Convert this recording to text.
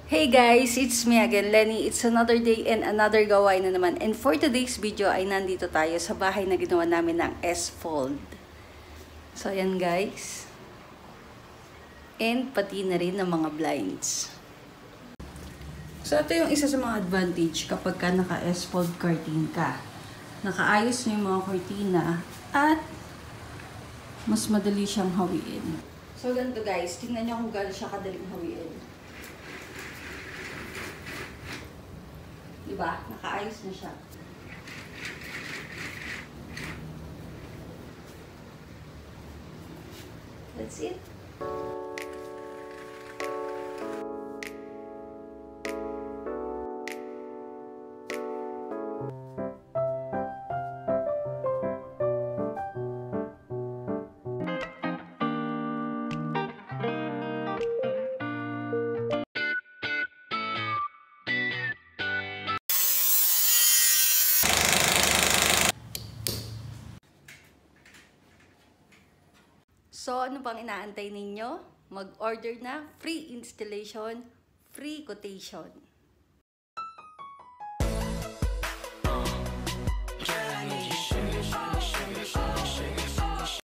Hey guys, it's me again, Lenny. It's another day and another gawain na naman. And for today's video ay nandito tayo sa bahay na ginawa namin ng S-fold. So ayan guys. And pati na rin ng mga blinds. So ito yung isa sa mga advantage kapag ka naka-S-fold curtain ka. Nakaayos na yung mga kurtina at mas madali siyang hawiin. So ganito guys, tingnan nyo kung gaano siya kadaling hawiin. Diba? Nakaayos na siya. That's it. So, ano pang inaantay ninyo? Mag-order na, free installation, free quotation.